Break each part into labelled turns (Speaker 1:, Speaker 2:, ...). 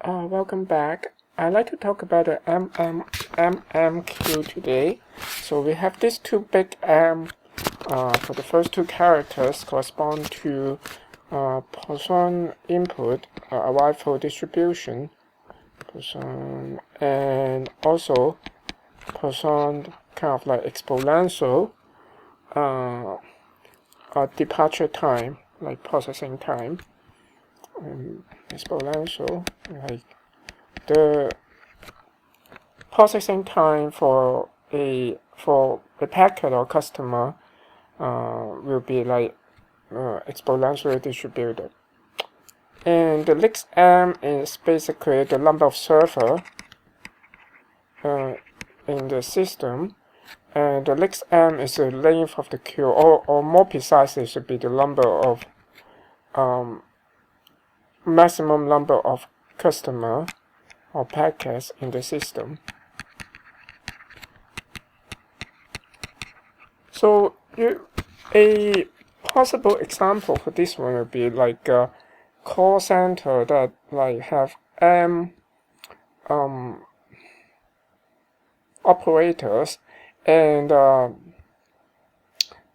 Speaker 1: Welcome back. I'd like to talk about the MMQ today. So we have these two big M for the first two characters correspond to Poisson input, arrival distribution, Poisson, and also Poisson kind of like exponential departure time, like processing time. Exponential, like the processing time for a packet or customer will be like exponentially distributed, and the lex m is basically the number of server in the system, and the lex m is the length of the queue, or more precisely, should be the number of maximum number of customer or packets in the system. So a possible example for this one would be like a call center that like have m operators, and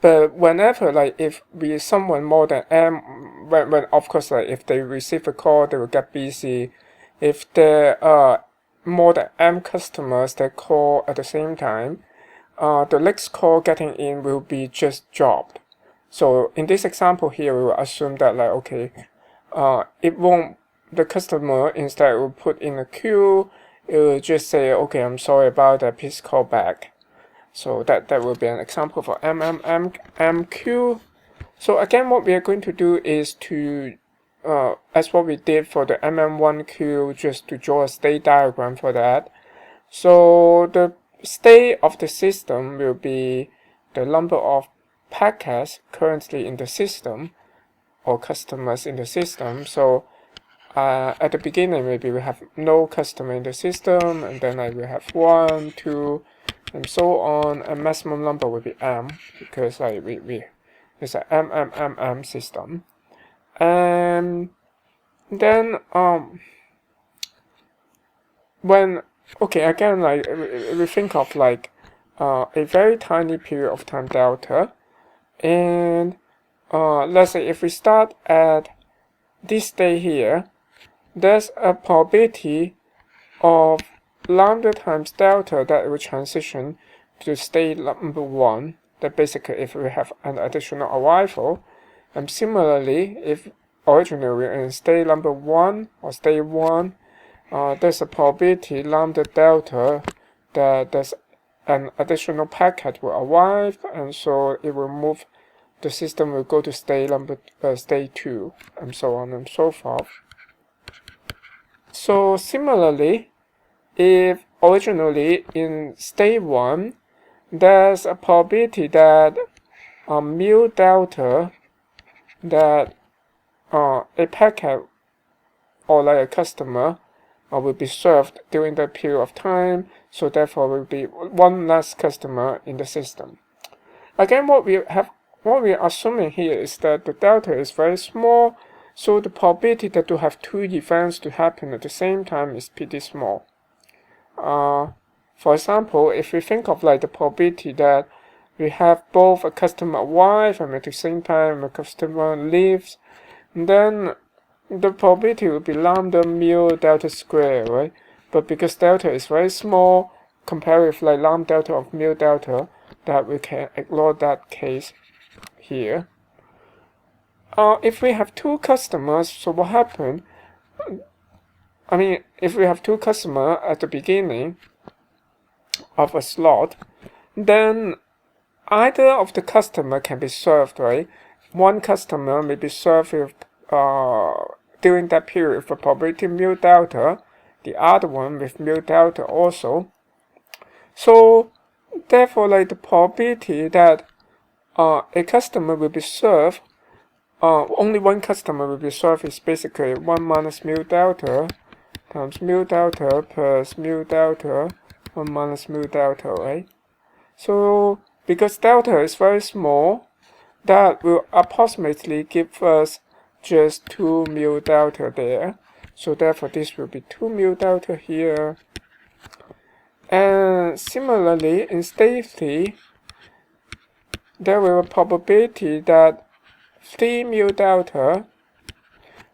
Speaker 1: but whenever like if we someone more than m, when of course like if they receive a call they will get busy. If there are more than m customers that call at the same time, the next call getting in will be just dropped. So in this example here, we will assume that like okay, it won't, the customer instead will put in a queue, it will just say okay, I'm sorry about that, please call back. So that will be an example for MQ. So again, what we are going to do is to, as what we did for the MM1Q, just to draw a state diagram for that. So the state of the system will be the number of packets currently in the system, or customers in the system. So at the beginning, maybe we have no customer in the system, and then I will have 1, 2, and so on, and maximum number will be m, because like it's a m system. And then when okay, again, like we think of like a very tiny period of time delta, and let's say if we start at this state here, there's a probability of lambda times delta that will transition to state number 1, that basically if we have an additional arrival. And similarly, if originally we're in state number 1 or state 1, there's a probability lambda delta that there's an additional packet will arrive, and so it will move, the system will go to state 2, and so on and so forth. So similarly, if originally in state 1, there's a probability that mu delta, that a packet or like a customer will be served during that period of time, so therefore will be one less customer in the system. Again, what we are assuming here is that the delta is very small, so the probability that to have two events to happen at the same time is pretty small. For example, if we think of like the probability that we have both a customer arrive and at the same time a customer leaves, then the probability will be lambda mu delta square, right? But because delta is very small, compared with like lambda delta of mu delta, that we can ignore that case here. If we have two customers, so what happened? I mean, if we have two customers at the beginning of a slot, then either of the customer can be served, right? One customer may be served with, during that period with a probability mu delta, the other one with mu delta also. So therefore, like the probability that a customer will be served, only one customer will be served, is basically 1 minus mu delta times mu delta plus mu delta 1 minus mu delta, right? So because delta is very small, that will approximately give us just 2 mu delta there. So therefore this will be 2 mu delta here. And similarly in state 3, there will be a probability that 3 mu delta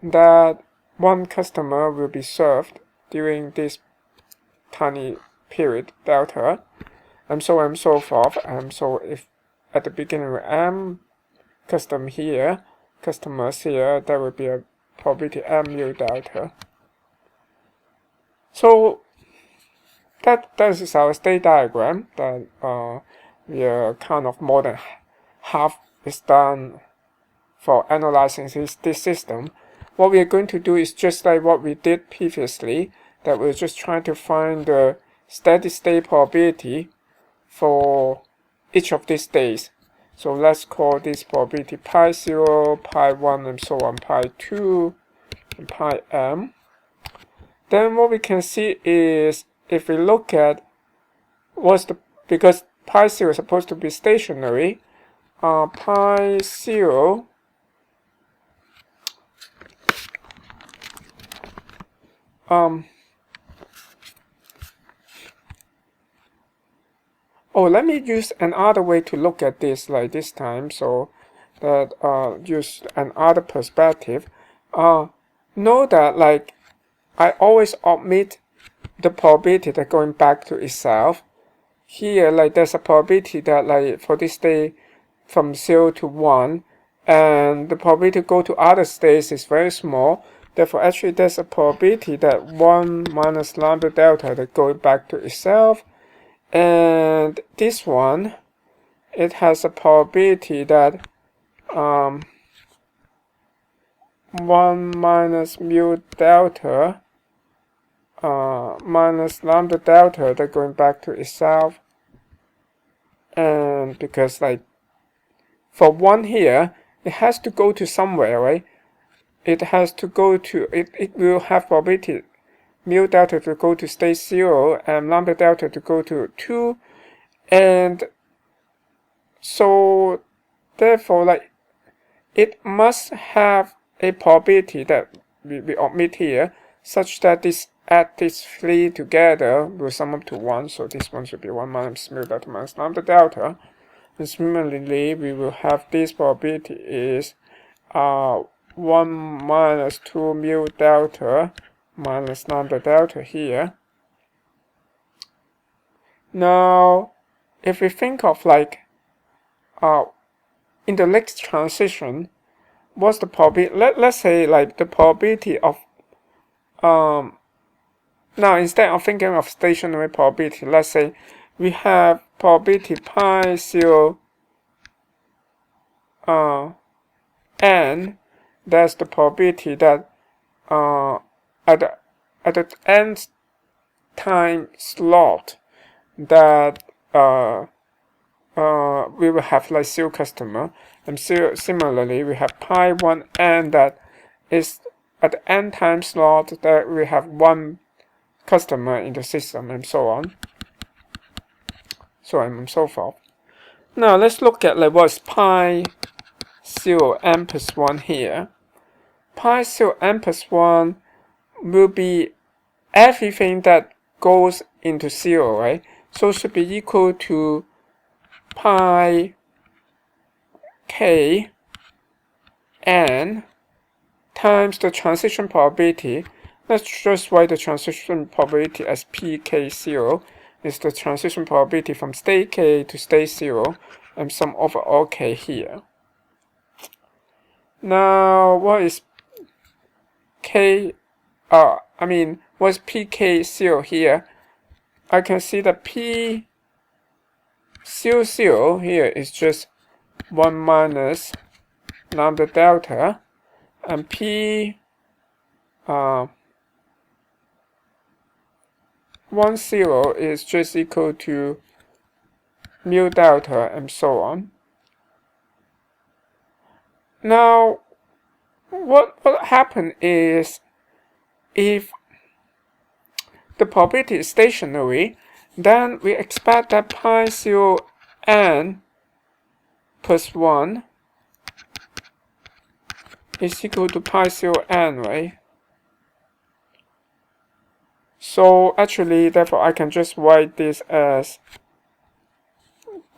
Speaker 1: that one customer will be served during this tiny period delta, and so on and so forth. And so if at the beginning with m customers here, there will be a probability m mu delta. So that is our state diagram. That we are kind of more than half is done for analyzing this system. What we are going to do is just like what we did previously, that we're just trying to find the steady state probability for each of these states. So let's call this probability pi 0, pi 1, and so on, pi 2, and pi m. Then what we can see is, if we look at because pi 0 is supposed to be stationary, pi 0 let me use another way to look at this like this time, so that use another perspective. Know that like I always omit the probability that going back to itself. Here, like there's a probability that like for this state from 0 to 1, and the probability to go to other states is very small. Therefore, actually there's a probability that 1 minus lambda delta that going back to itself. And this one, it has a probability that 1 minus mu delta minus lambda delta that going back to itself. And because like for 1 here, it has to go to somewhere, right? It has to go to, it will have probability mu delta to go to state 0 and lambda delta to go to 2. And so therefore like it must have a probability that we omit here, such that this add these 3 together will sum up to 1. So this one should be 1 minus mu delta minus lambda delta. And similarly, we will have this probability is 1 minus 2 mu delta minus lambda delta here. Now, if we think of like in the next transition, what's the probability? Let's say like the probability of now instead of thinking of stationary probability, let's say we have probability pi 0 n. That's the probability that at the nth time slot that we will have like 0 customer, and similarly we have pi 1 n that is at the n time slot that we have 1 customer in the system, and so on, so on and so forth. Now let's look at like what's pi 0 n plus 1 here. Pi 0 n plus 1 will be everything that goes into 0, right? So it should be equal to pi k n times the transition probability. Let's just write the transition probability as pk0 is the transition probability from state k to state 0, and sum over all k here. Now what is what's pk0 here? I can see that p00 here is just 1 minus lambda delta, and p 10 is just equal to mu delta, and so on. Now what happened is, if the probability is stationary, then we expect that pi 0 n plus 1 is equal to pi 0 n, right? So actually, therefore, I can just write this as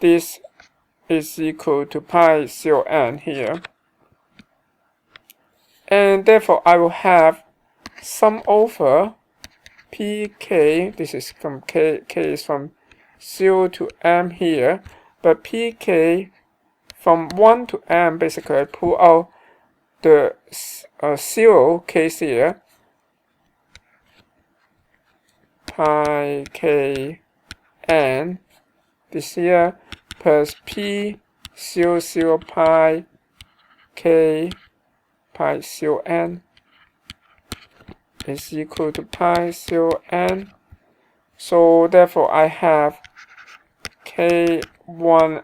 Speaker 1: this is equal to pi con here. And therefore, I will have sum over pk, this is from k is from 0 to m here, but pk from 1 to m, basically I pull out the 0 case here, pi k n, this here, plus p 0 pi k pi con is equal to pi con. So therefore I have k1m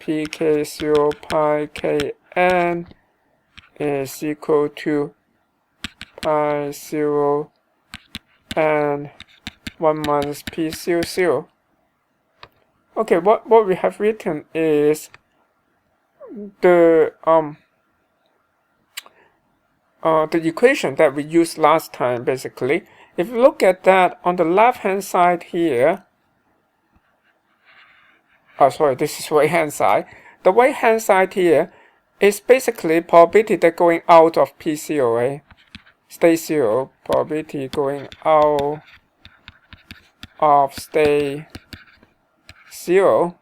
Speaker 1: pk0 pi kn is equal to pi 0 and 1 minus p00. Okay, what we have written is the equation that we used last time, basically. If you look at that on the left hand side here, oh sorry, this is right hand side. The right hand side here is basically probability that going out of P0, right? State 0, probability going out of state 0,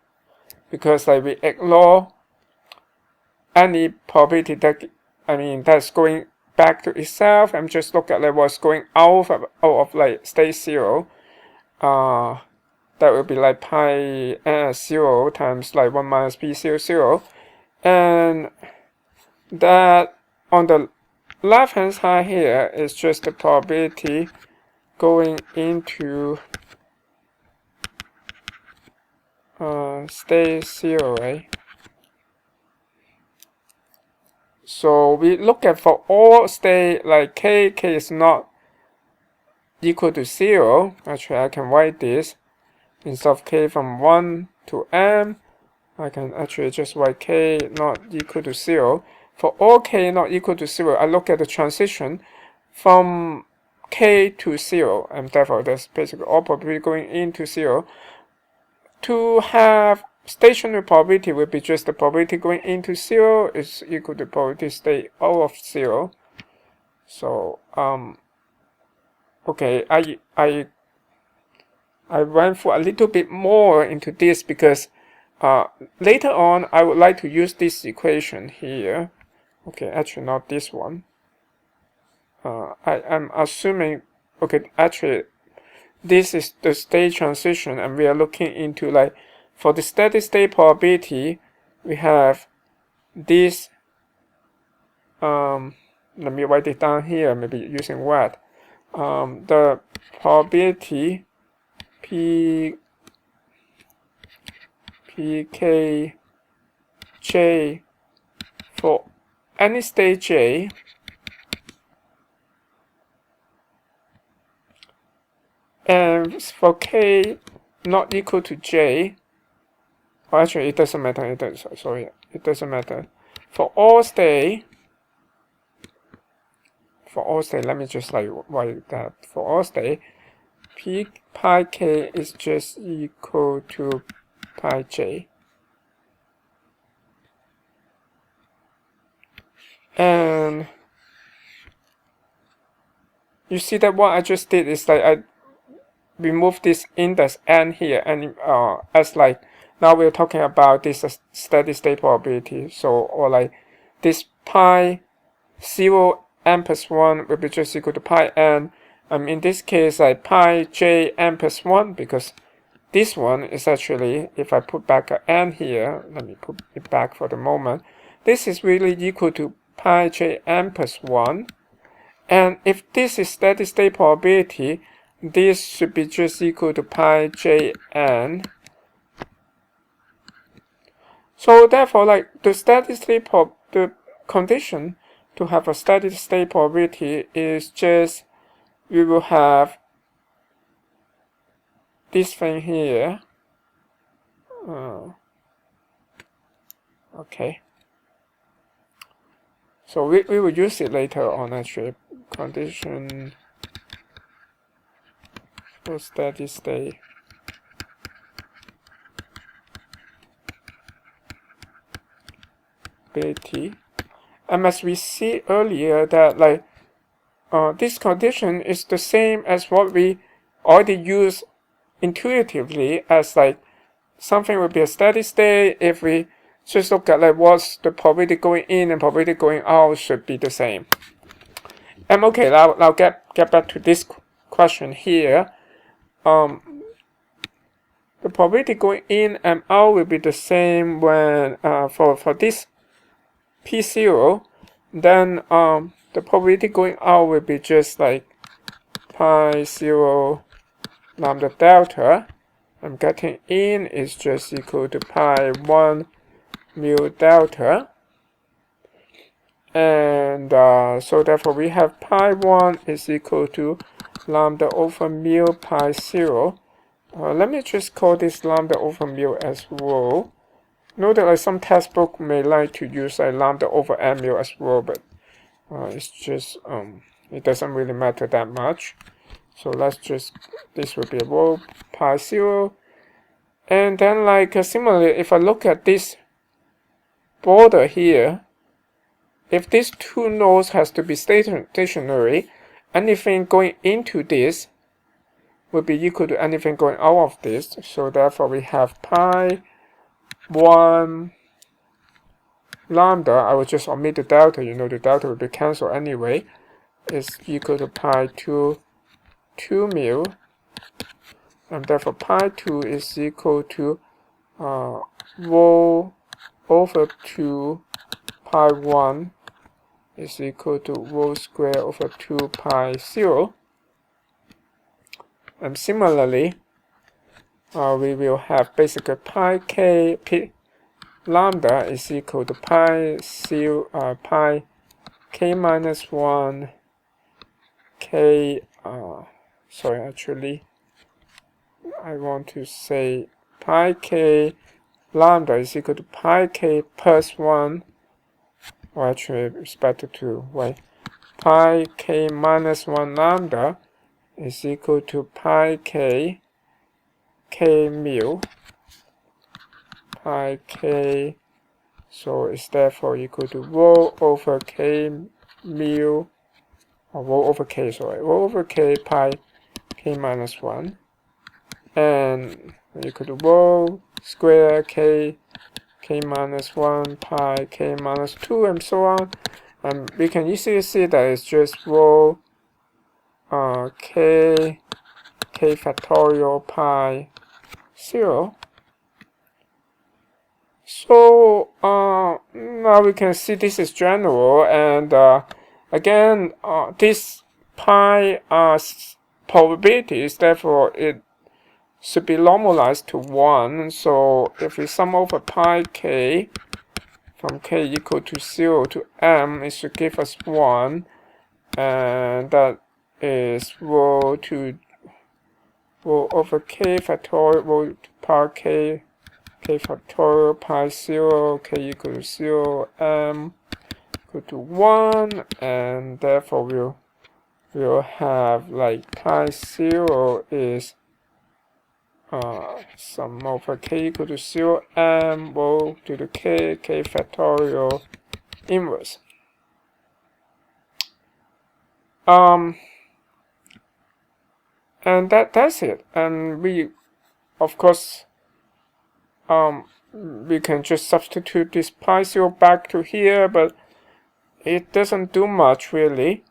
Speaker 1: because like we ignore any probability that, that's going back to itself, and just look at like what's going out of like state 0. That will be like pi 0 times like 1 minus p00, and that on the left hand side here is just the probability going into state 0, right? So we look at for all state like k is not equal to 0. Actually, I can write this instead of k from 1 to m. I can actually just write k not equal to 0. For all k not equal to 0, I look at the transition from k to 0, and therefore that's basically all probability going into 0. To have stationary probability will be just the probability going into 0 is equal to probability state out of 0. So okay, I went for a little bit more into this because later on I would like to use this equation here. Okay, actually not this one. I'm assuming, okay, actually this is the state transition, and we are looking into like for the steady state probability we have this, let me write it down here, maybe using what, the probability pkj for any state j and for k not equal to j, or actually it doesn't matter, it doesn't matter. For all state, let me just like write that. For all state, pi k is just equal to pi j. And you see that what I just did is like I remove this index n here, and as like now we're talking about this steady state probability. So, or like this pi 0 n plus 1 will be just equal to pi n. In this case, like pi j n plus 1, because this one is actually, if I put back an n here, let me put it back for the moment, this is really equal to pi j n plus 1. And if this is steady state probability, this should be just equal to pi j n. So therefore, like the steady state the condition to have a steady state probability is just we will have this thing here. Okay. So we will use it later on, actually. Condition for steady state. Probability. And as we see earlier that like this condition is the same as what we already use intuitively as like something would be a steady state. If we just look at like what's the probability going in and probability going out should be the same. And okay, now get back to this question here. The probability going in and out will be the same when for this P0, then the probability going out will be just like pi 0 lambda delta. I'm getting in is just equal to pi 1 mu delta. And so therefore we have pi 1 is equal to lambda over mu pi 0. Let me just call this lambda over mu as rho. Note that like some textbook may like to use like lambda over mu as rho, but it's just it doesn't really matter that much. So let's just, this will be a rho pi 0. And then like similarly, if I look at this border here, if these two nodes has to be stationary, anything going into this will be equal to anything going out of this. So therefore we have pi 1 lambda, I will just omit the delta, you know the delta will be cancelled anyway, is equal to pi 2 mu, and therefore pi 2 is equal to rho over 2 pi 1 is equal to rho square over 2 pi 0. And similarly, we will have basically pi k lambda is equal to pi k minus 1 k sorry, actually I want to say pi k lambda is equal to pi k plus 1, or actually it's better to wait, pi k minus 1 lambda is equal to pi k mu pi k, so it's therefore equal to rho over k mu, or rho over k, sorry, rho over k pi k minus 1, and equal to rho square k minus 1 pi k minus 2, and so on. And we can easily see that it's just rho k factorial pi 0. So now we can see this is general, and again this pi probabilities, therefore it should be normalized to 1. So if we sum over pi k from k equal to 0 to m, it should give us 1, and that is rho over k factorial rho pi k factorial pi 0, k equal to 0, m equal to 1, and therefore we'll have like pi 0 is sum over k equal to 0, m rho to the k factorial inverse. And that's it. And we, of course, we can just substitute this pi 0 back to here, but it doesn't do much really.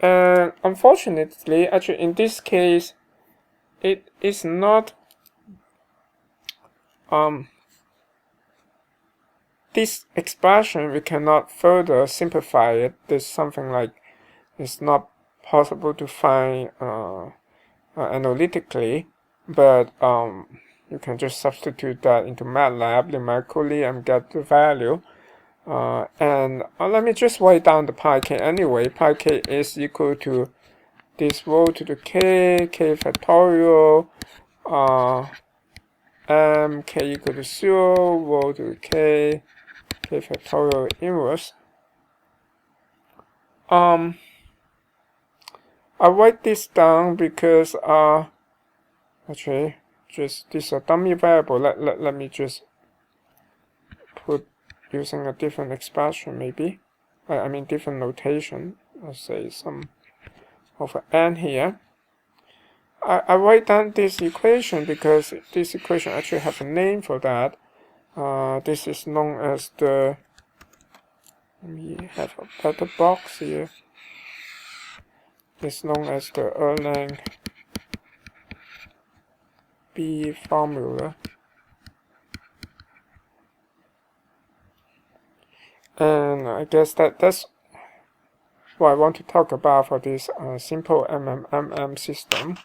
Speaker 1: And unfortunately, actually in this case, it is not this expression, we cannot further simplify it. There's something like it's not possible to find analytically, but you can just substitute that into MATLAB numerically and get the value. And let me just write down the pi k anyway. Pi k is equal to this rho to the k factorial m k equal to 0 rho to the k factorial inverse. I write this down because Actually, just this a dummy variable. Let me just put using a different expression, maybe. I mean different notation. Let's say some of n here. I write down this equation because this equation actually has a name for that. This is known as the. Let me have a better box here. It's known as the Erlang B formula. And I guess that's what I want to talk about for this simple MMM system.